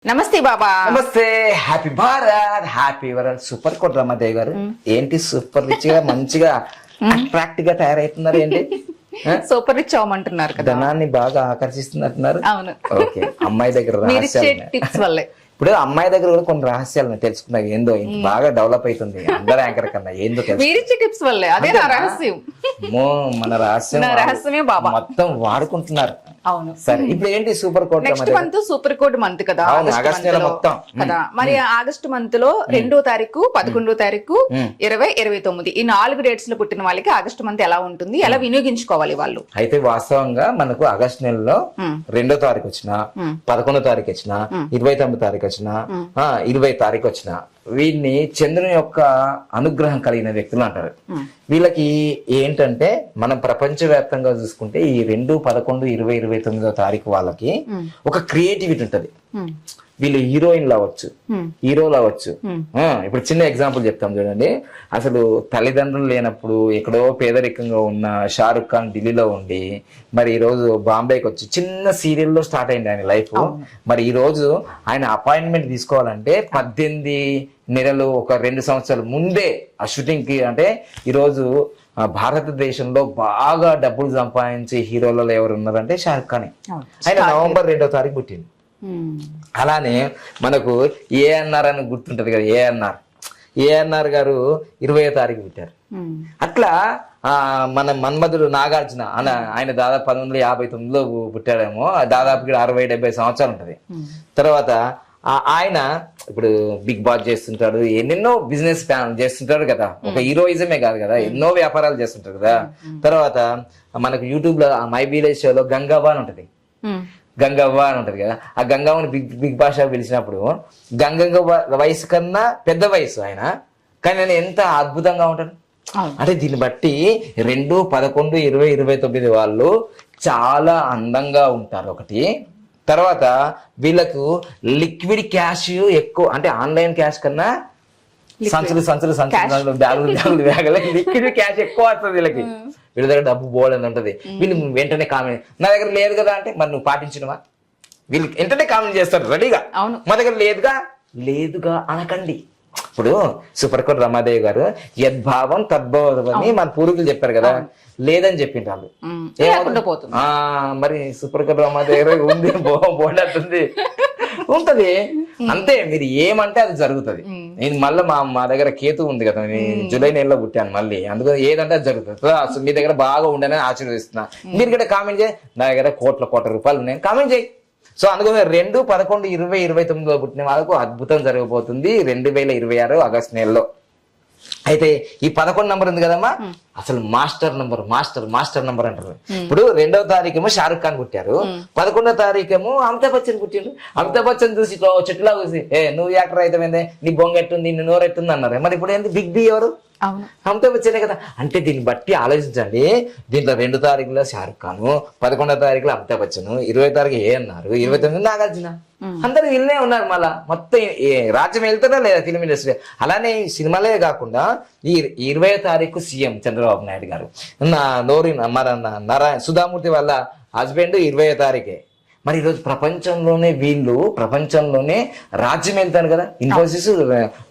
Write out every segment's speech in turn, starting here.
నమస్తే బాబా. నమస్తే. Happy Bharat, happy world. Super quote Ramadevi గారు, ఏంటి సూపర్ రిచ్ గా మంచిగా అట్రాక్ట్ గా తయారవుతున్నారు ఏంటి? సూపర్ రిచ్ అవ్వమంటున్నారు కదా, ధనాన్ని బాగా ఆకర్షిస్తున్నట్టున్నారు. అవును. ఓకే, అమ్మాయి దగ్గర మీరు ఇచ్చే రహస్యాలు టిప్స్ వల్లే. ఇప్పుడు అమ్మాయి దగ్గర కూడా కొన్ని రహస్యాలు తెలుసుకున్నాయి. ఏందో ఇంత బాగా డెవలప్ అవుతుంది అందరు యాంకర్ కన్నా. ఏందో తెలుసు, మీరు ఇచ్చే టిప్స్ వల్లే. అదే నా రహస్యం. మన రహస్యం, నా రహస్యమే బాబా. మొత్తం వాడుకుంటున్నారు. అవును. సరే, ఇప్పుడు ఏంటి super quote? Next month super code month కదా, ఆగస్ట్ నెల మొత్తం కదా. మరి ఆగస్టు మంత్ లో 2వ తారీఖు, 11వ తారీఖు, 20, 29 ఈ 4 డేట్స్ లో పుట్టిన వాళ్ళకి ఆగస్టు మంత్ ఎలా ఉంటుంది, ఎలా వినియోగించుకోవాలి వాళ్ళు? అయితే వాస్తవంగా మనకు ఆగస్ట్ నెలలో 2వ తారీఖు వచ్చిన, 11వ తారీఖు వచ్చిన, 29వ తారీఖు వచ్చిన, 20వ తారీఖు వచ్చిన, వీళ్ళని చంద్రుని యొక్క అనుగ్రహం కలిగిన వ్యక్తులు అంటారు. వీళ్ళకి ఏంటంటే మనం ప్రపంచవ్యాప్తంగా చూసుకుంటే ఈ 2, 11, 20, 29వ తారీఖు వాళ్ళకి ఒక క్రియేటివిటీ ఉంటది. వీళ్ళు హీరోయిన్లు అవ్వచ్చు, హీరోలు అవ్వచ్చు. ఇప్పుడు చిన్న ఎగ్జాంపుల్ చెప్తాం చూడండి. అసలు తల్లిదండ్రులు లేనప్పుడు ఎక్కడో పేదరికంగా ఉన్న షారుఖ్ ఖాన్ ఢిల్లీలో ఉండి మరి ఈ రోజు బాంబేకి వచ్చి చిన్న సీరియల్లో స్టార్ట్ అయింది ఆయన లైఫ్. మరి ఈ రోజు ఆయన అపాయింట్మెంట్ తీసుకోవాలంటే 18 నెలలు, ఒక 2 సంవత్సరాల ముందే ఆ షూటింగ్ కి. అంటే ఈరోజు భారతదేశంలో బాగా డబ్బులు సంపాదించే హీరోలలో ఎవరు ఉన్నారంటే షారుఖ్ ఖానే. ఆయన నవంబర్ 2వ తారీఖు పుట్టింది. అలానే మనకు ఏఎన్ఆర్ అని గుర్తుంటది కదా, ఏఎన్ఆర్ గారు 20వ తారీఖు పుట్టారు. అట్లా మన మన్మధుడు నాగార్జున ఆయన దాదాపు 1959లో పుట్టాడేమో, దాదాపు 60-70 సంవత్సరాలు ఉంటది. తర్వాత ఆయన ఇప్పుడు బిగ్ బాస్ చేస్తుంటాడు, ఎన్నెన్నో బిజినెస్ ప్లాన్ చేస్తుంటాడు కదా. ఒక హీరోయిజమే కాదు కదా, ఎన్నో వ్యాపారాలు చేస్తుంటారు కదా. తర్వాత మనకు యూట్యూబ్ లో మై విలేజ్ షోలో గంగవ్వ అని ఉంటది, గంగవ్వ అని ఉంటది కదా. ఆ గంగవ్వని బిగ్ బాస్ పిలిచినప్పుడు గంగవ్వ వయసు కన్నా పెద్ద వయసు ఆయన, కానీ ఆయన ఎంత అద్భుతంగా ఉంటాడు. అంటే దీన్ని బట్టి 2, 11, 20, 29 వాళ్ళు చాలా అందంగా ఉంటారు ఒకటి. తర్వాత వీళ్ళకు లిక్విడ్ క్యాష్ ఎక్కువ, అంటే ఆన్లైన్ క్యాష్ కన్నా సంచులు బ్యాగులు లిక్విడ్ క్యాష్ ఎక్కువ వస్తుంది వీళ్ళకి. వీళ్ళ దగ్గర డబ్బు బోల్డ్ ఉంటది. వీళ్ళు వెంటనే కామెంట్, నా దగ్గర లేదు కదా అంటే మరి నువ్వు పాటించినవా? వీళ్ళు వెంటనే కామెంట్ చేస్తారు రెడీగా, మా దగ్గర లేదుగా అనకండి. ఇప్పుడు సూపర్ కోట్ రమాదేవి గారు యద్భావం తద్భావం అని మన పూర్వీకులు చెప్పారు కదా, లేదని చెప్పింది వాళ్ళు. మరి సూపర్ కోట్ రమాదేవి గారు ఉంది, బోర్డు ఉంటది అంతే. మీరు ఏమంటే అది జరుగుతుంది. నేను మళ్ళీ మా దగ్గర కేతు ఉంది కదా, నేను జూలై నెలలో పుట్టాను మళ్ళీ, అందుకని ఏదంటే అది జరుగుతుంది. మీ దగ్గర బాగా ఉండని ఆశీర్వదిస్తున్నా. మీరు కూడా కామెంట్ చేయి, నా దగ్గర కోట్ల రూపాయలు ఉన్నాయి, కామెంట్ చేయి. సో అందుకని 2, 11, 20, 29లో పుట్టిన వాళ్ళకు అద్భుతం జరగబోతుంది 2026 ఆగస్టు నెలలో. అయితే ఈ 11 నంబర్ ఉంది కదమ్మా, అసలు మాస్టర్ నంబర్ అంటారు. ఇప్పుడు 2వ తారీఖేమో షారుఖ్ ఖాన్ పుట్టారు, 11వ తారీఖేమో అమితాబ్ బచ్చన్ పుట్టిండు. అమితాబ్ బచ్చన్ చూసి చెట్టులా చూసి నువ్వు యాక్టర్ అయితే నీ బొంగ ఎట్టుంది, నీ నోరు ఎట్టుంది అన్నారు. మరి ఇప్పుడు ఏంటి బిగ్ బి ఎవరు? అమితాబ్ బచ్చనే కదా. అంటే దీన్ని బట్టి ఆలోచించండి. దీంట్లో 2వ తారీఖులో షారుఖ్ ఖాన్, 11వ తారీఖులో అమితాబ్ బచ్చన్, 20వ తారీఖు అన్నారు, 29 నాగార్జున, అందరు వీళ్ళనే ఉన్నారు. మళ్ళా మొత్తం రాజ్యం వెళ్తారా లేదా ఫిల్మ్ ఇండస్ట్రీ. అలానే సినిమాలే కాకుండా ఈ 20వ తారీఖు సీఎం చంద్రబాబు నాయుడు గారు, నారాయణ సుధామూర్తి వాళ్ళ హస్బెండ్ 20వ తారీఖే. మరి ఈరోజు ప్రపంచంలోనే రాజ్యం వెళ్తారు కదా. ఇన్ఫోసిస్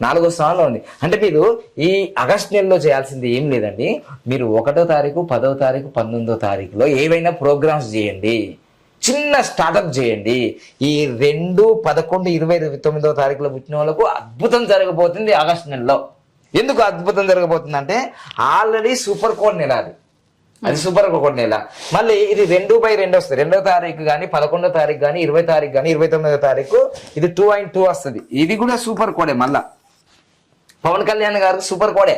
4వ స్థానంలో ఉంది. అంటే మీరు ఈ ఆగస్ట్ నెలలో చేయాల్సింది ఏం లేదండి. మీరు 1వ తారీఖు, 10వ తారీఖు, 19వ తారీఖులో ఏవైనా ప్రోగ్రామ్స్ చేయండి, చిన్న స్టార్ట్అప్ చేయండి. ఈ 2, 11, 20, 29వ తారీఖులో పుట్టిన వాళ్ళకు అద్భుతం జరగబోతుంది ఆగస్టు నెలలో. ఎందుకు అద్భుతం జరగబోతుంది అంటే ఆల్రెడీ సూపర్ కోడ్ నెల అది సూపర్ కోడ్ నెల. మళ్ళీ ఇది 2/2 వస్తుంది. 2వ తారీఖు కానీ, 11వ తారీఖు కానీ, 20వ తారీఖు కానీ, 29వ తారీఖు ఇది 2/2 వస్తుంది. ఇది కూడా సూపర్ కోడే. మళ్ళా పవన్ కళ్యాణ్ గారు సూపర్ కోడే,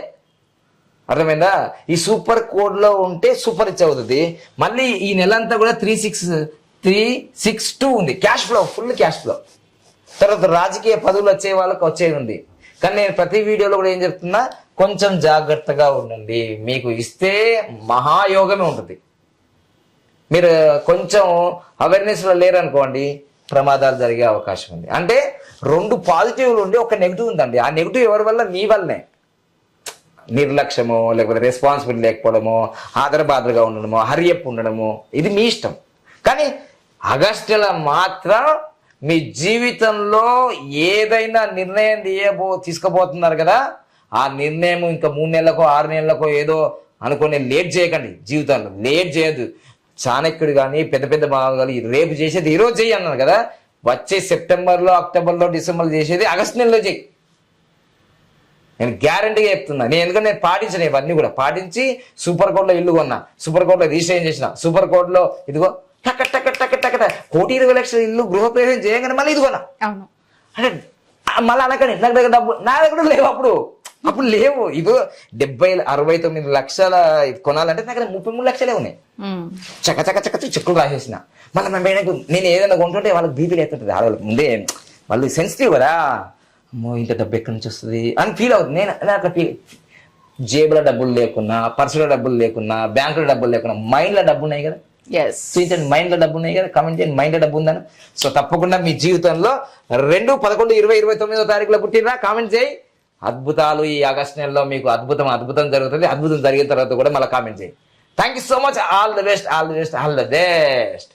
అర్థమైందా? ఈ సూపర్ కోడ్ లో ఉంటే సూపర్ రిచ్ అవుతుంది. మళ్ళీ ఈ నెల అంతా కూడా 362 ఉంది cash flow, full cash flow. తర్వాత రాజకీయ పదవులు వచ్చే వాళ్ళకి వచ్చేది ఉంది. కానీ నేను ప్రతి వీడియోలో కూడా ఏం చెప్తున్నా, కొంచెం జాగ్రత్తగా ఉండండి. మీకు ఇస్తే మహాయోగమే ఉంటుంది. మీరు కొంచెం అవేర్నెస్ లో లేరనుకోండి, ప్రమాదాలు జరిగే అవకాశం ఉంది. అంటే 2 పాజిటివ్లు ఉండి ఒక నెగిటివ్ ఉందండి. ఆ నెగిటివ్ ఎవరి వల్ల? మీ వల్లనే. నిర్లక్ష్యమో, లేకపోతే రెస్పాన్సిబిలిటీ లేకపోవడమో, ఆదరబాదరగా ఉండడమో, హరియప్ ఉండడమో, ఇది మీ ఇష్టం. కానీ ఆగస్టులో మాత్రం మీ జీవితంలో ఏదైనా నిర్ణయం తీసుకోబోతున్నారు కదా, ఆ నిర్ణయం ఇంకా 3 నెలలకో 6 నెలలకో ఏదో అనుకుని లేట్ చేయకండి. జీవితంలో లేట్ చేయొద్దు. చాణక్యుడు కానీ పెద్ద పెద్ద మామూలు రేపు చేసేది ఈ రోజు చెయ్యి అన్నారు కదా, వచ్చే సెప్టెంబర్లో, అక్టోబర్లో, డిసెంబర్లో చేసేది ఆగస్టు నెలలో చెయ్యి. నేను గ్యారంటీగా చెప్తున్నా. ఎందుకంటే నేను పాటించిన ఇవన్నీ కూడా పాటించి సూపర్ కోర్టులో ఇల్లు కొన్నా, సూపర్ కోర్టులో రిజిస్ట్రేషన్ చేసిన, సూపర్ కోర్టులో ఇదిగో టక్క టక్క టక్క టక్క 1,20,00,000 ఇల్లు గృహప్రవేశం చేయగానే మళ్ళీ ఇది కొన్నా. అవును. అంటే మళ్ళీ అనకండి నా దగ్గర డబ్బు, నా దగ్గర లేవు. అప్పుడు లేవు. ఇదో 69 లక్షల కొనాలంటే నా దగ్గర 33 లక్షలే ఉన్నాయి. చక్క చక్క చక్క చెక్కులు రాసేసిన. మళ్ళీ నేను ఏదైనా కొంటుంటే వాళ్ళకి బీపీలు ఎత్తుంటుంది. ఆడవాళ్ళకి ముందే వాళ్ళు సెన్సిటివ్ కదా, అమ్మో ఇంత డబ్బు ఎక్కడి నుంచి వస్తుంది అని ఫీల్ అవుతుంది. నేను అట్లా జేబులో డబ్బులు లేకున్నా, పర్సులో డబ్బులు లేకున్నా, బ్యాంకులో డబ్బులు లేకున్నా, మైండ్లో డబ్బు ఉన్నాయి కదా. చూపించండి, మైండ్లో డబ్బు ఉన్నాయి కదా, కామెంట్ చేయండి మైండ్లో డబ్బు ఉందని. సో తప్పకుండా మీ జీవితంలో 2, 11, 20, 29వ తారీఖులో పుట్టినరా కామెంట్ చేయి. అద్భుతాలు ఈ ఆగస్టు నెలలో మీకు అద్భుతం జరుగుతుంది. అద్భుతం జరిగిన తర్వాత కూడా మళ్ళీ కామెంట్ చేయి. Thank you so much. All the best.